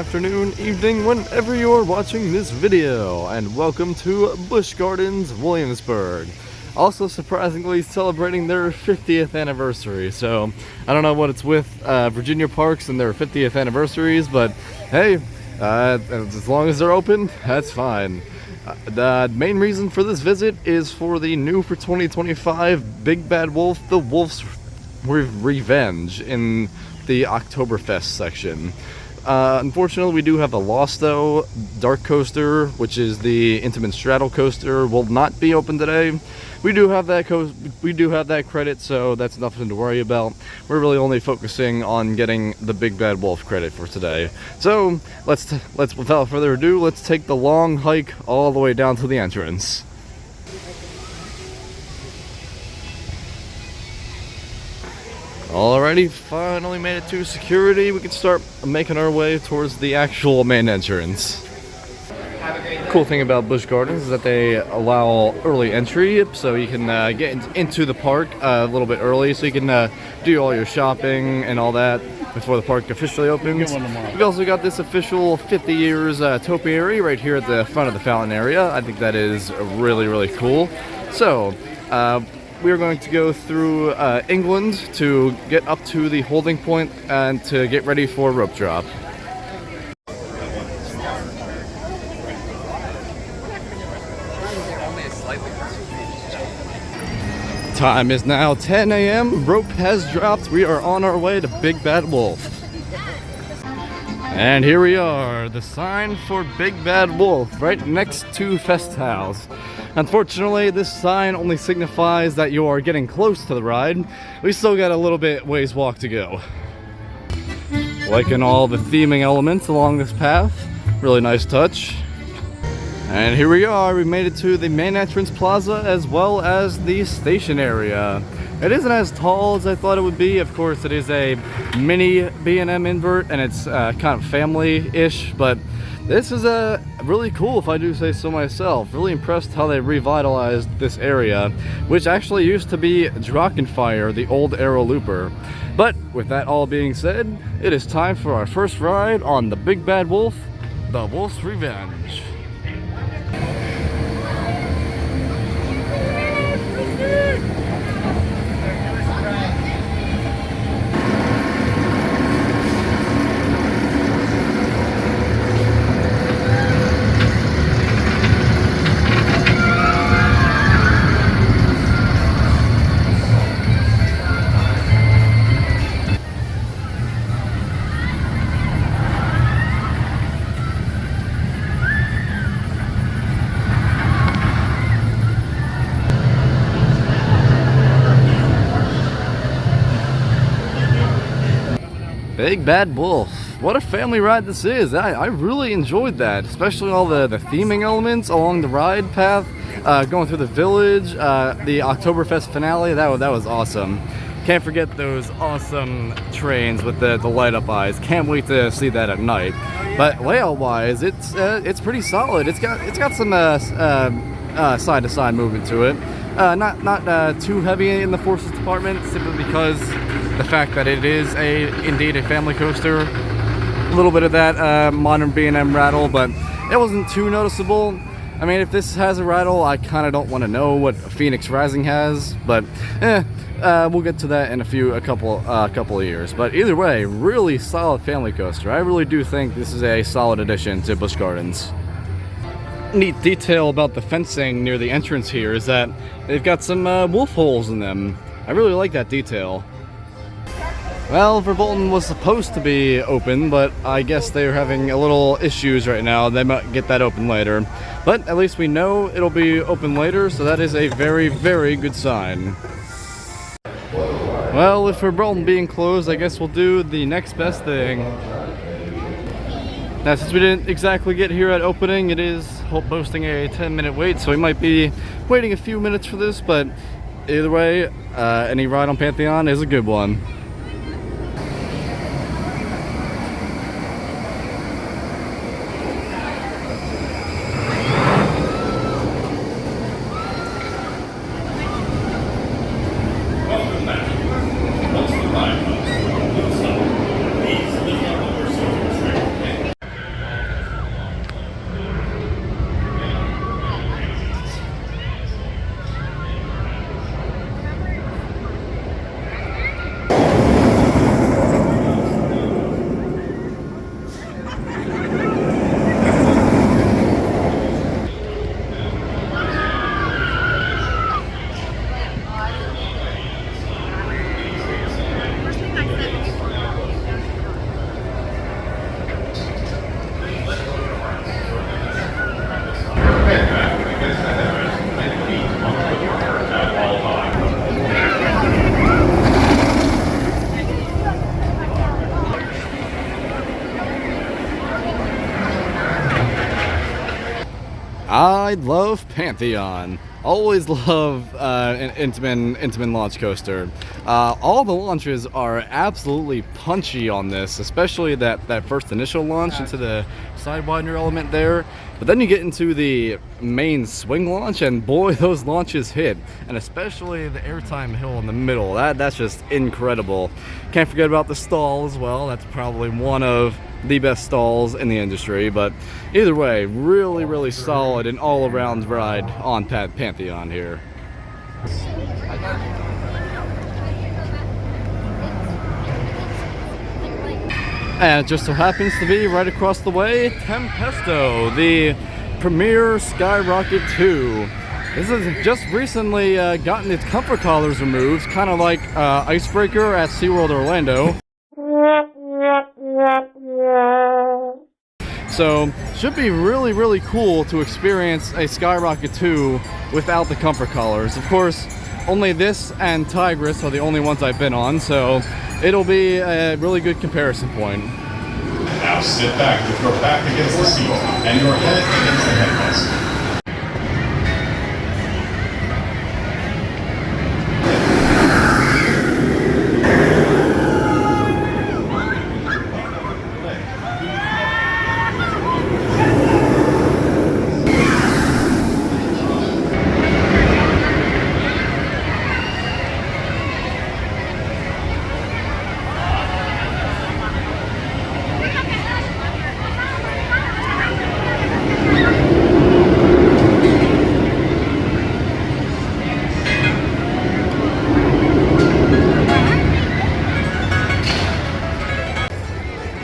afternoon, evening, whenever you're watching this video, and welcome to Busch Gardens Williamsburg. Also surprisingly celebrating their 50th anniversary, so I don't know what it's with Virginia parks and their 50th anniversaries, but hey, as long as they're open, that's fine. The main reason for this visit is for the new for 2025 Big Bad Wolf, the Wolf's Revenge in the Oktoberfest section. Unfortunately, we do have a loss though. Dark Coaster, which is the Intamin straddle coaster, will not be open today. We do have that credit, so that's nothing to worry about. We're really only focusing on getting the Big Bad Wolf credit for today. So let's without further ado, let's take the long hike all the way down to the entrance. Alrighty, finally made it to security. We can start making our way towards the actual main entrance. Cool thing about Busch Gardens is that they allow early entry, so you can get into the park a little bit early, so you can do all your shopping and all that before the park officially opens. We've also got this official 50 years topiary right here at the front of the fountain area. I think that is really cool. So, we are going to go through England to get up to the holding point and to get ready for rope drop. Time is now 10 a.m. Rope has dropped. We are on our way to Big Bad Wolf. And here we are, the sign for Big Bad Wolf right next to Festhaus. Unfortunately, this sign only signifies that you are getting close to the ride. We still got a little bit ways walk to go. Liking all the theming elements along this path. Really nice touch. And here we are, we made it to the main entrance plaza as well as the station area. It isn't as tall as I thought it would be. Of course, it is a mini B&M invert and it's kind of family-ish, but this is really cool if I do say so myself. Really impressed how they revitalized this area, which actually used to be Drachenfire, the old Aero Looper. But with that all being said, it is time for our first ride on the Big Bad Wolf, the Wolf's Revenge. Big Bad Wolf. What a family ride this is. I really enjoyed that, especially all the theming elements along the ride path, going through the village, the Oktoberfest finale. That was awesome. Can't forget those awesome trains with the light up eyes. Can't wait to see that at night. But layout wise, it's pretty solid. It's got some side to side movement to it. Not too heavy in the forces department, simply because the fact that it is indeed a family coaster. A little bit of that modern B&M rattle, but it wasn't too noticeable. I mean, if this has a rattle, I kind of don't want to know what Phoenix Rising has, but we'll get to that in a couple of years. But either way, really solid family coaster. I really do think this is a solid addition to Busch Gardens. Neat detail about the fencing near the entrance here is that they've got some wolf holes in them. I really like that detail. Well, Verbolten was supposed to be open, but I guess they're having a little issues right now. They might get that open later. But at least we know it'll be open later, so that is a very good sign. Well, with Verbolten being closed, I guess we'll do the next best thing. Now, since we didn't exactly get here at opening, it is posting a 10-minute wait, so we might be waiting a few minutes for this, but either way, any ride on Pantheon is a good one. I love Pantheon. Always love an Intamin launch coaster. All the launches are absolutely punchy on this, especially that first initial launch into the side widener element there. But then you get into the main swing launch, and boy, those launches hit. And especially the airtime hill in the middle. That's just incredible. Can't forget about the stall as well. That's probably one of the best stalls in the industry. But either way, really, really solid and all-around ride on Pantheon here. And it just so happens to be right across the way, Tempesto, the premier Skyrocket 2. This has just recently gotten its comfort collars removed, kind of like Icebreaker at SeaWorld Orlando. So, should be really, really cool to experience a Skyrocket 2 without the comfort collars. Of course, only this and Tigris are the only ones I've been on, so it'll be a really good comparison point. Now sit back with your back against the seat and your head against the headrest.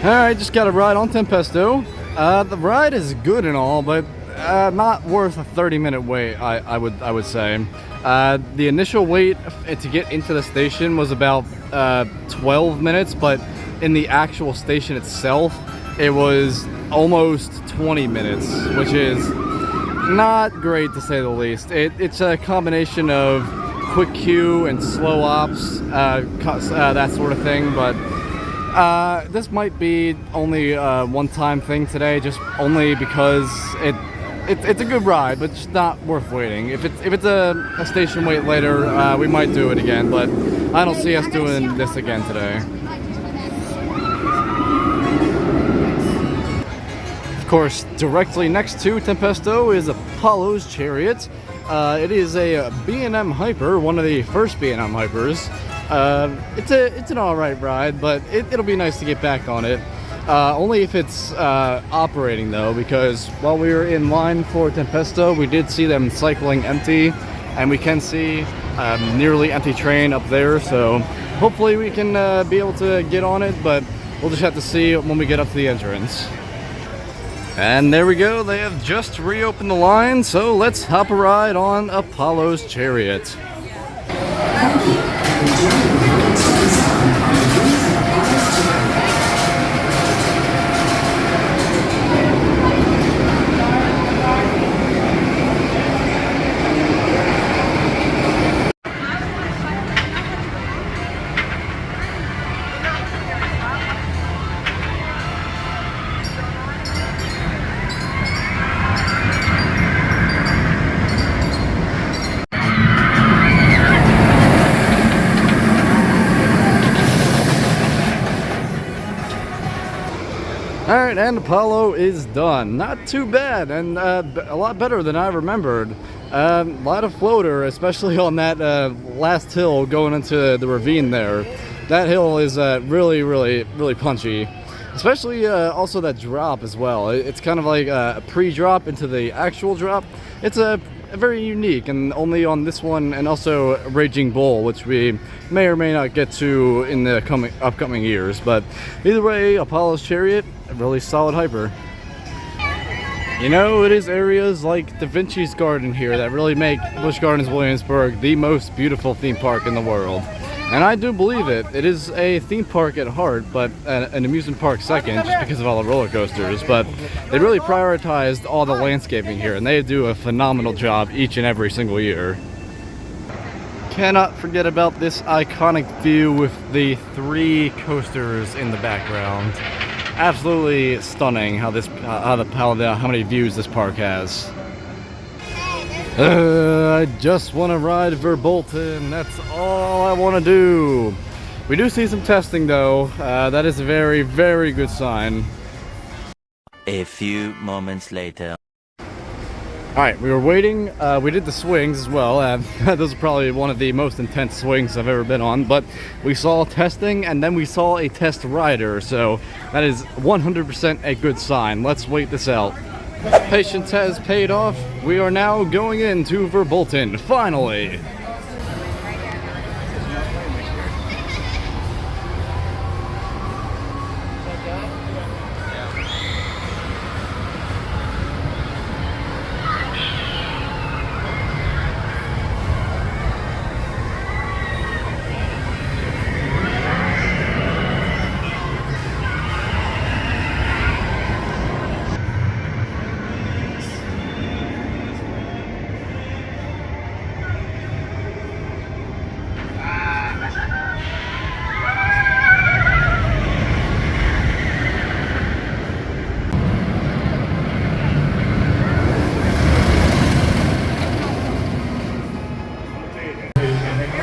Alright, just got a ride on Tempesto. The ride is good and all, but not worth a 30-minute wait, I would say. The initial wait to get into the station was about 12 minutes, but in the actual station itself, it was almost 20 minutes, which is not great to say the least. It's a combination of quick queue and slow ops, that sort of thing, but this might be only a one-time thing today, just only because it's a good ride, but it's not worth waiting. If it's a station wait later, we might do it again, but I don't see us doing this again today. Of course, directly next to Tempesto is Apollo's Chariot. It is a B&M Hyper, one of the first B&M Hypers. It's an alright ride, but it'll be nice to get back on it. Only if it's operating though, because while we were in line for Tempesto, we did see them cycling empty, and we can see nearly empty train up there, so hopefully we can be able to get on it, but we'll just have to see when we get up to the entrance. And there we go, they have just reopened the line, so let's hop a ride on Apollo's Chariot. Alright, and Apollo is done. Not too bad, and a lot better than I remembered. A lot of floater, especially on that last hill going into the ravine there. That hill is really, really, really punchy. Especially also that drop as well. It's kind of like a pre-drop into the actual drop. It's a very unique, and only on this one, and also Raging Bull, which we may or may not get to in the upcoming years. But either way, Apollo's Chariot, a really solid hyper. You know, it is areas like Da Vinci's Garden here that really make Busch Gardens Williamsburg the most beautiful theme park in the world. And I do believe it. It is a theme park at heart, but an amusement park second, just because of all the roller coasters. But they really prioritized all the landscaping here, and they do a phenomenal job each and every single year. Cannot forget about this iconic view with the 3 coasters in the background. Absolutely stunning how many views this park has. I just want to ride Verbolten. That's all I want to do. We do see some testing though. That is a very, very good sign. A few moments later. Alright, we were waiting. We did the swings as well. Those are probably one of the most intense swings I've ever been on. But we saw testing and then we saw a test rider. So that is 100% a good sign. Let's wait this out. Patience has paid off. We are now going into Verbolten, finally.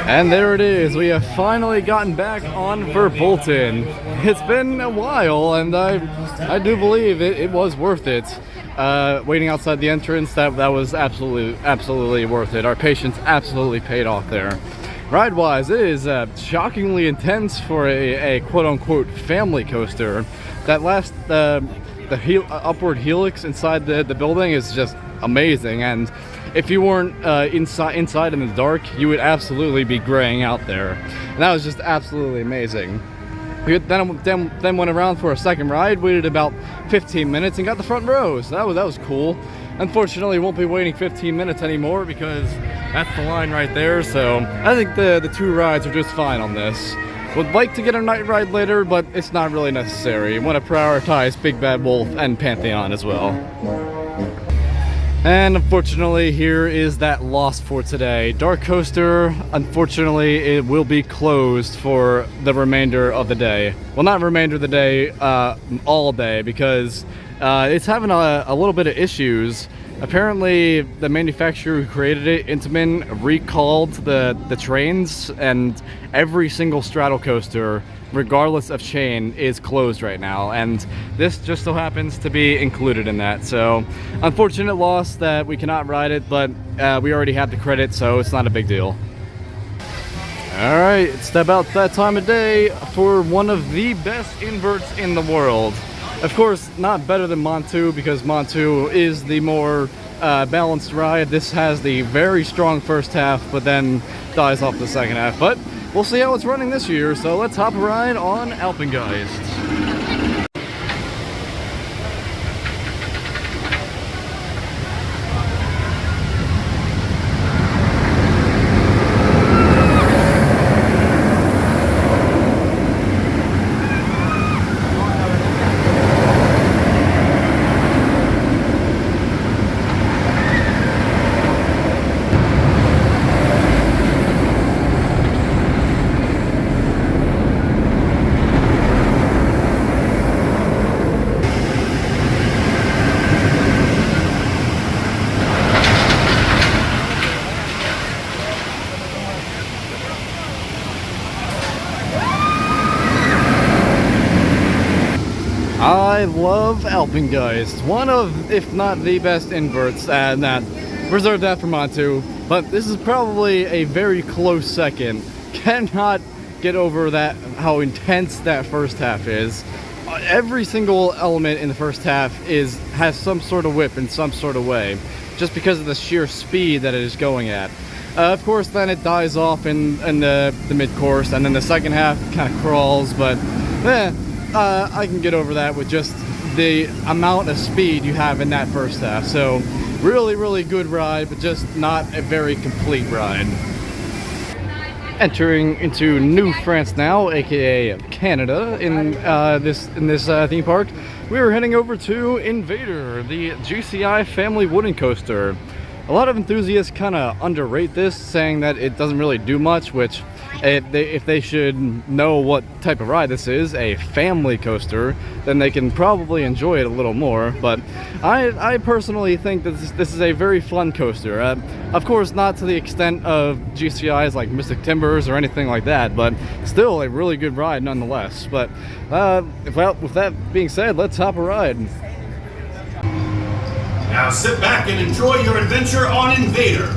And there it is. We have finally gotten back on Verbolten. It's been a while, and I do believe it was worth it. Waiting outside the entrance, that was absolutely worth it. Our patience absolutely paid off there. Ride-wise, it is shockingly intense for a quote-unquote family coaster. That last upward helix inside the building is just amazing, and if you weren't inside in the dark, you would absolutely be graying out there. And that was just absolutely amazing. We then went around for a second ride, waited about 15 minutes, and got the front row. So that was cool. Unfortunately, we won't be waiting 15 minutes anymore because that's the line right there. So I think the two rides are just fine on this. Would like to get a night ride later, but it's not really necessary. Want to prioritize Big Bad Wolf and Pantheon as well. And unfortunately, here is that loss for today. Dark Coaster, unfortunately, it will be closed for the remainder of the day. Well, not remainder of the day, all day, because it's having a little bit of issues. Apparently, the manufacturer who created it, Intamin, recalled the trains, and every single straddle coaster, regardless of chain, is closed right now, and this just so happens to be included in that. So unfortunate loss that we cannot ride it, but we already have the credit, so it's not a big deal. All right, it's about that time of day for one of the best inverts in the world. Of course, not better than Montu, because Montu is the more balanced ride. This has the very strong first half, but then dies off the second half. But we'll see how it's running this year, so let's hop a ride on Alpengeist. I love Alpengeist, one of, if not the best inverts, and that reserve that for Montu, but this is probably a very close second. Cannot get over that, how intense that first half is. Every single element in the first half has some sort of whip in some sort of way, just because of the sheer speed that it is going at. Of course, then it dies off in the mid-course, and then the second half kind of crawls, but I can get over that with just the amount of speed you have in that first half. So really, really good ride, but just not a very complete ride. Entering into New France now, aka Canada, in this theme park, we are heading over to Invader, the GCI family wooden coaster. A lot of enthusiasts kind of underrate this, saying that it doesn't really do much, which if they should know what type of ride this is, a family coaster, then they can probably enjoy it a little more. But I personally think that this is a very fun coaster. Of course, not to the extent of GCIs like Mystic Timbers or anything like that, but still a really good ride nonetheless. But well, with that being said, let's hop a ride. Now sit back and enjoy your adventure on Invader.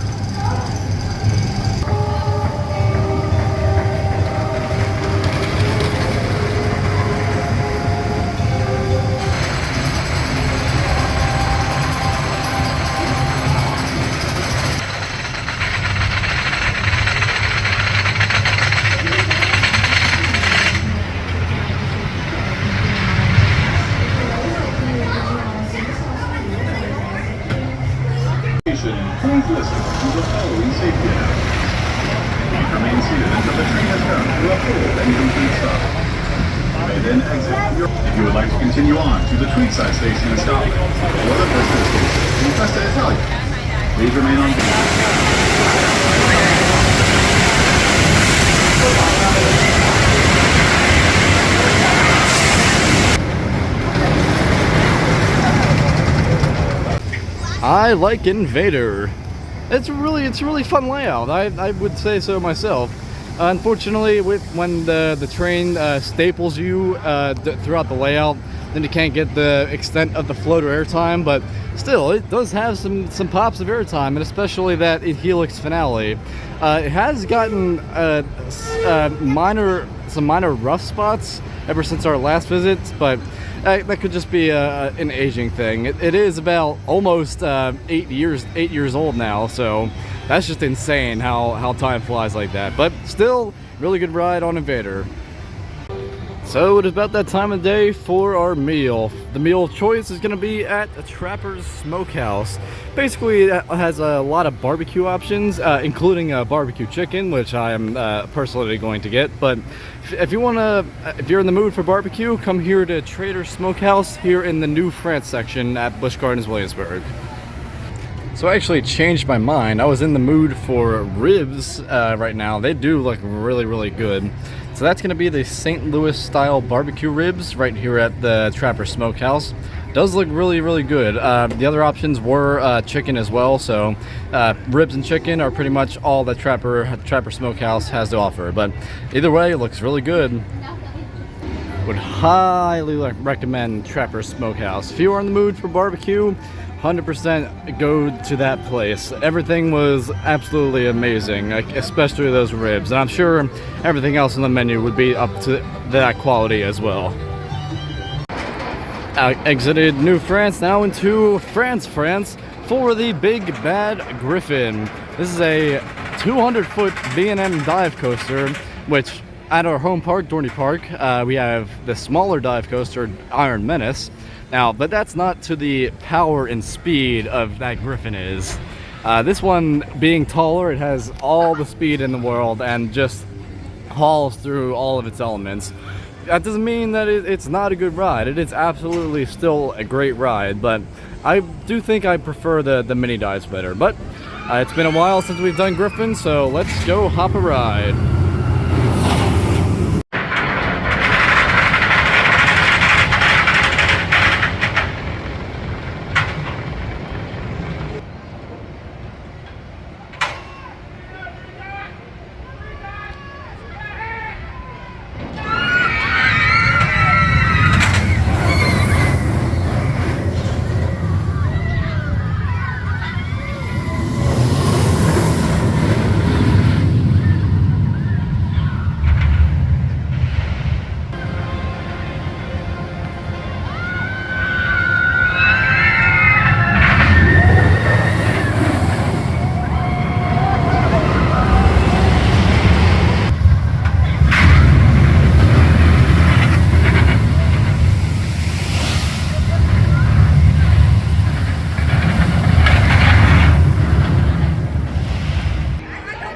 Please listen to the following safety announcements. Please remain seated until the train has come to a full and complete stop. You may then exit if you would like to continue on to the Tweedside station in Scotland or the Bristol station in Cresta Italia. Please remain on I like Invader. It's a really fun layout. I would say so myself. Unfortunately, when the train staples you throughout the layout, then you can't get the extent of the floater airtime. But still, it does have some pops of airtime, and especially that Helix finale. It has gotten some minor rough spots ever since our last visit, but that could just be an aging thing. It is about almost 8 years old now, so that's just insane how time flies like that. But still, really good ride on Invader. So it is about that time of day for our meal. The meal of choice is going to be at a Trapper's Smokehouse. Basically, it has a lot of barbecue options, including barbecue chicken, which I am personally going to get. But if you're in the mood for barbecue, come here to Trader Smokehouse here in the New France section at Busch Gardens Williamsburg. So I actually changed my mind. I was in the mood for ribs right now. They do look really good. So that's going to be the St. Louis style barbecue ribs right here at the Trapper Smokehouse. Does look really good. The other options were chicken as well. So ribs and chicken are pretty much all that Trapper Smokehouse has to offer. But either way, it looks really good. Would highly recommend Trapper Smokehouse. If you are in the mood for barbecue, 100% go to that place. Everything was absolutely amazing, especially those ribs. And I'm sure everything else on the menu would be up to that quality as well. I exited New France, now into France for the Big Bad Griffin. This is a 200-foot B&M dive coaster, which at our home park, Dorney Park, we have the smaller dive coaster, Iron Menace. Now, but that's not to the power and speed of that Griffin is. This one, being taller, it has all the speed in the world and just hauls through all of its elements. That doesn't mean that it's not a good ride. It is absolutely still a great ride, but I do think I prefer the mini dives better. But it's been a while since we've done Griffin, so let's go hop a ride.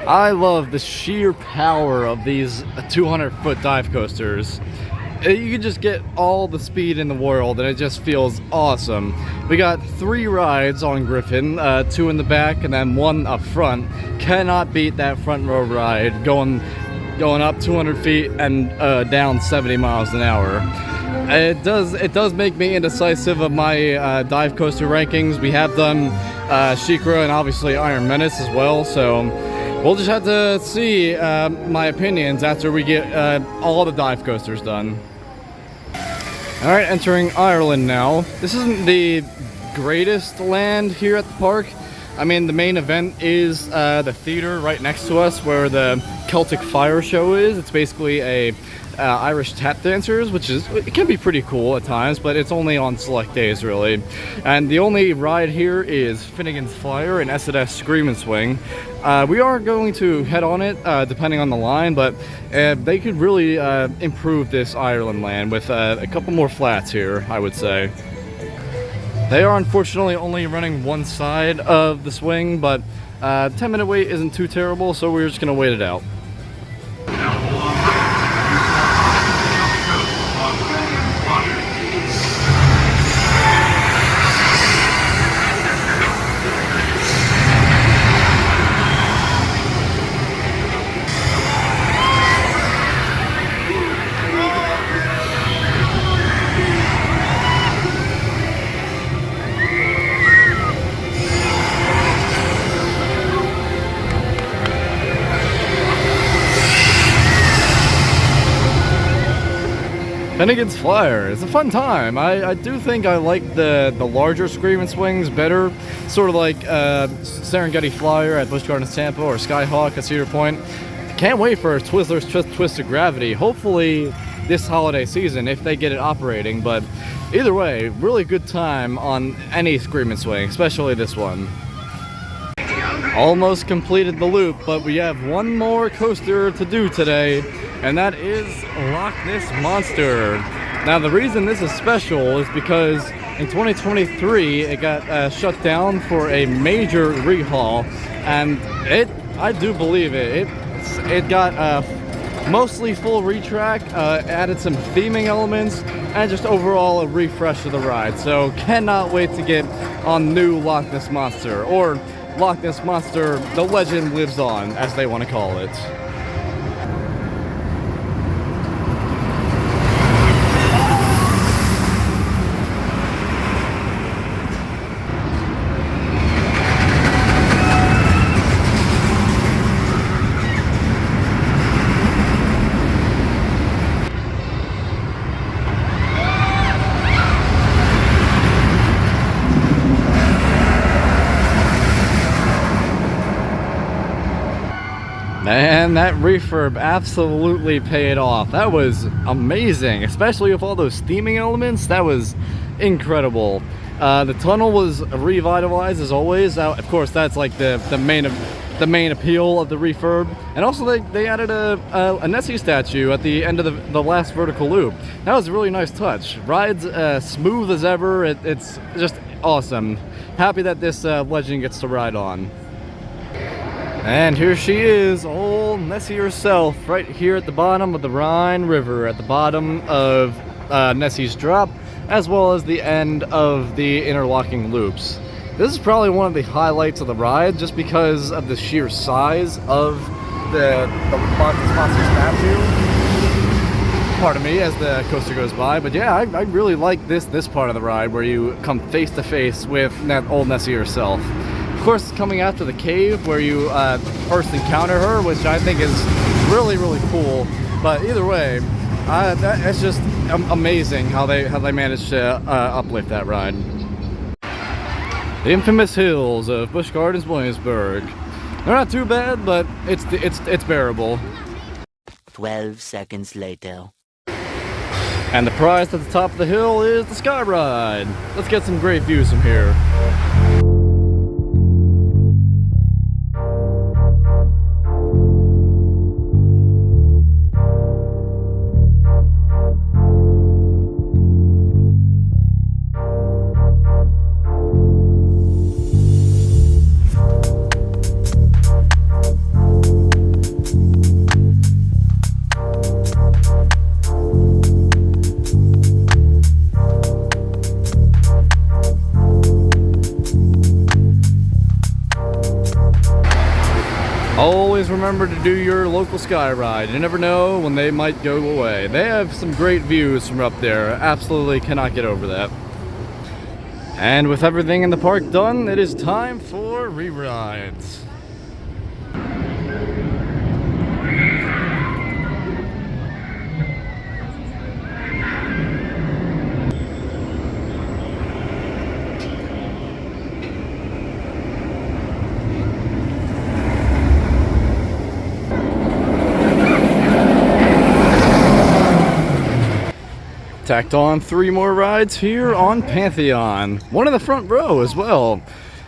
I love the sheer power of these 200-foot dive coasters. You can just get all the speed in the world and it just feels awesome. We got 3 rides on Griffin, 2 in the back and then 1 up front. Cannot beat that front row ride, going going up 200 feet and down 70 miles an hour. It does make me indecisive of my dive coaster rankings. We have done SheiKra and obviously Iron Menace as well, so we'll just have to see my opinions after we get all the dive coasters done. Alright, entering Ireland now. This isn't the greatest land here at the park. I mean, the main event is the theater right next to us where the Celtic Fire Show is. It's basically a Irish tap dancers, which is, it can be pretty cool at times, but it's only on select days really. And the only ride here is Finnegan's Flyer and S&S Scream and Swing. We are going to head on it depending on the line, but they could really improve this Ireland land with a couple more flats here, I would say. They are unfortunately only running one side of the swing, but 10-minute wait isn't too terrible, so we're just gonna wait it out. Finnegan's Flyer. It's a fun time. I do think I like the larger Scream and Swings better. Sort of like Serengeti Flyer at Busch Gardens Tampa or Skyhawk at Cedar Point. Can't wait for Twizzler's Twist of Gravity. Hopefully this holiday season if they get it operating. But either way, really good time on any Scream and Swing, especially this one. Almost completed the loop, but we have one more coaster to do today, and that is Loch Ness Monster. Now the reason this is special is because in 2023 it got shut down for a major rehaul, and I do believe it got mostly full retrack, added some theming elements, and just overall a refresh of the ride. So cannot wait to get on new Loch Ness Monster, or Loch Ness Monster, the legend lives on, as they want to call it. Man, that refurb absolutely paid off. That was amazing, especially with all those theming elements. That was incredible. The tunnel was revitalized as always. Of course, that's like the main appeal of the refurb. And also they added a Nessie statue at the end of the last vertical loop. That was a really nice touch. Ride's smooth as ever. It's just awesome. Happy that this legend gets to ride on. And here she is, old Nessie herself, right here at the bottom of the Rhine River, at the bottom of Nessie's Drop, as well as the end of the interlocking loops. This is probably one of the highlights of the ride, just because of the sheer size of the Loch Ness Monster statue. Pardon me, as the coaster goes by, but yeah, I really like this part of the ride, where you come face to face with old Nessie herself. Of course, coming after the cave where you first encounter her, which I think is really, really cool. But either way, it's just amazing how they managed to uplift that ride. The infamous hills of Busch Gardens Williamsburg. They're not too bad, but it's bearable. 12 seconds later. And the prize at the top of the hill is the Sky Ride. Let's get some great views from here. Always remember to do your local sky ride. You never know when they might go away. They have some great views from up there. Absolutely cannot get over that. And with everything in the park done, it is time for re-rides. Tacked on 3 more rides here on Pantheon. One in the front row as well.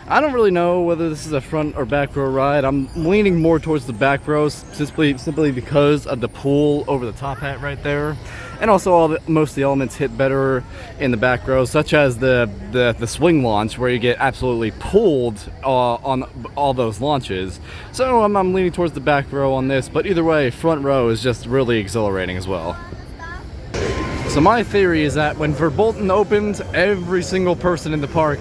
I don't really know whether this is a front or back row ride. I'm leaning more towards the back row simply because of the pool over the top hat right there. And also most of the elements hit better in the back row, such as the swing launch where you get absolutely pulled on all those launches. So I'm leaning towards the back row on this, but either way, front row is just really exhilarating as well. So my theory is that when Verbolten opened, every single person in the park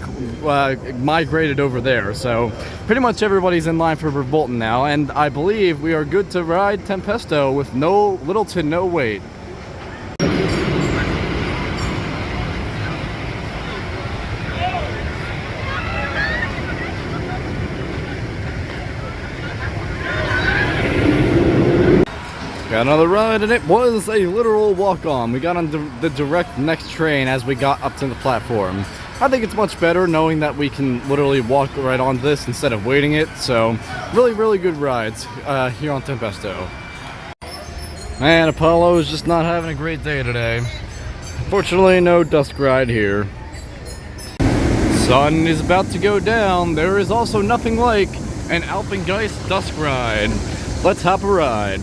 migrated over there. So pretty much everybody's in line for Verbolten now, and I believe we are good to ride Tempesto with little to no wait. Got another ride, and it was a literal walk-on. We got on the direct next train as we got up to the platform. I think it's much better knowing that we can literally walk right on this instead of waiting it. So really good rides here on Tempesto. Man, Apollo is just not having a great day today. Unfortunately, no dusk ride here. Sun is about to go down. There is also nothing like an Alpengeist dusk ride. Let's hop a ride.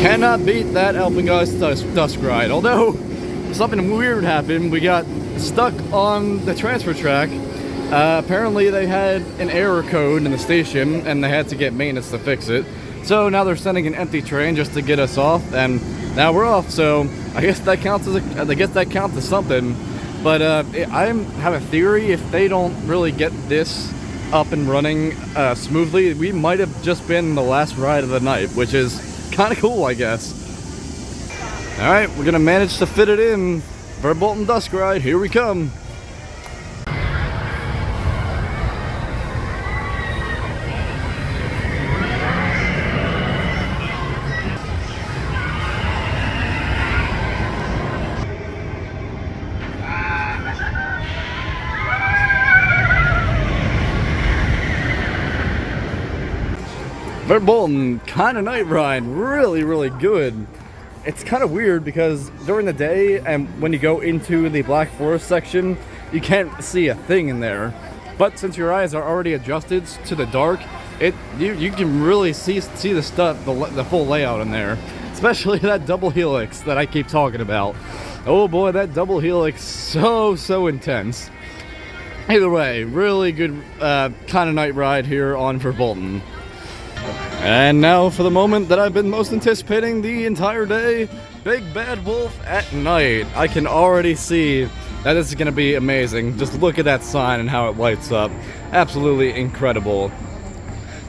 Cannot beat that Alpengeist dusk ride. Although something weird happened, we got stuck on the transfer track. Apparently they had an error code in the station and they had to get maintenance to fix it. So now they're sending an empty train just to get us off, and now we're off. So I guess that counts as something. But I have a theory: if they don't really get this up and running smoothly, we might have just been the last ride of the night, which is kind of cool, I guess. Alright, we're gonna manage to fit it in. Verbolten dusk ride, here we come. Verbolten, kind of night ride, really good. It's kind of weird because during the day and when you go into the Black Forest section, you can't see a thing in there. But since your eyes are already adjusted to the dark, you can really see the stuff, the full layout in there. Especially that double helix that I keep talking about. Oh boy, that double helix, so intense. Either way, really good kind of night ride here on Verbolten. And now for the moment that I've been most anticipating the entire day, Big Bad Wolf at night. I can already see that this is going to be amazing. Just look at that sign and how it lights up. Absolutely incredible.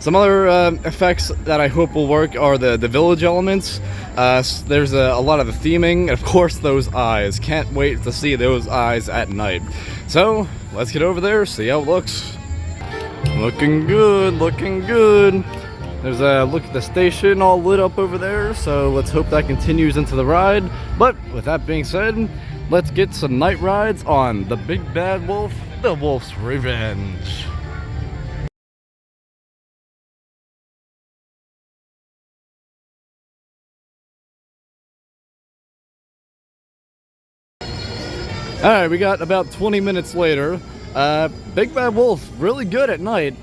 Some other effects that I hope will work are the village elements. There's a lot of the theming, and of course those eyes. Can't wait to see those eyes at night. So let's get over there, see how it looks. Looking good. There's a look at the station all lit up over there, so let's hope that continues into the ride. But with that being said, let's get some night rides on the Big Bad Wolf, the Wolf's Revenge. Alright, we got about 20 minutes later. Big Bad Wolf, really good at night.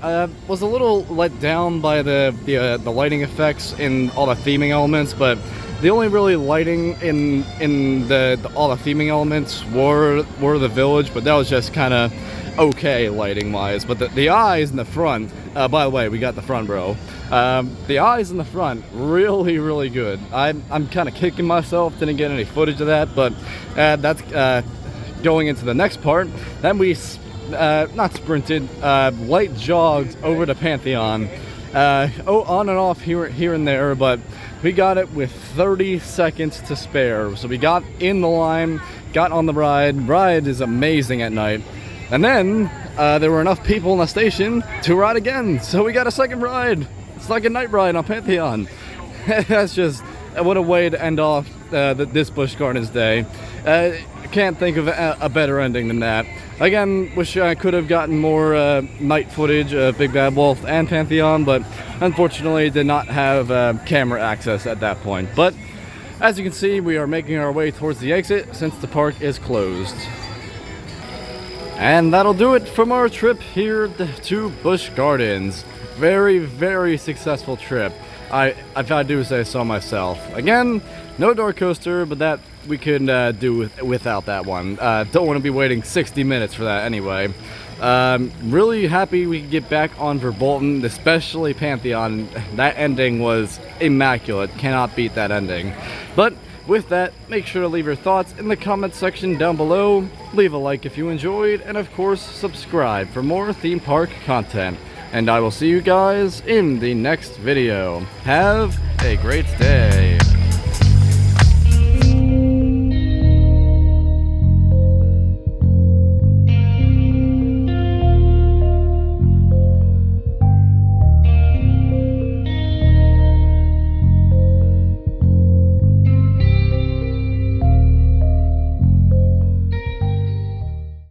Was a little let down by the lighting effects and all the theming elements, but The only really lighting in the all the theming elements were the village, but that was just kind of okay lighting wise. But the eyes in the front, by the way, we got the front row. The eyes in the front, really good. I'm kind of kicking myself, didn't get any footage of that, but that's going into the next part. Then we not sprinted, light jogged over to Pantheon. On and off here and there, but we got it with 30 seconds to spare. So we got in the line, got on the ride. Ride is amazing at night. And then there were enough people in the station to ride again. So we got a second ride. It's like a night ride on Pantheon. That's just, what a way to end off this Busch Gardens day. Can't think of a better ending than that. Again, wish I could have gotten more night footage of Big Bad Wolf and Pantheon, but unfortunately did not have camera access at that point. But as you can see, we are making our way towards the exit since the park is closed. And that'll do it from our trip here to Busch Gardens. Very successful trip. If I do say so myself. Again, no door coaster, but that we could do without that one. Don't want to be waiting 60 minutes for that anyway. Really happy we could get back on Verbolten, especially Pantheon. That ending was immaculate. Cannot beat that ending. But with that, make sure to leave your thoughts in the comment section down below. Leave a like if you enjoyed, and of course, subscribe for more theme park content. And I will see you guys in the next video. Have a great day.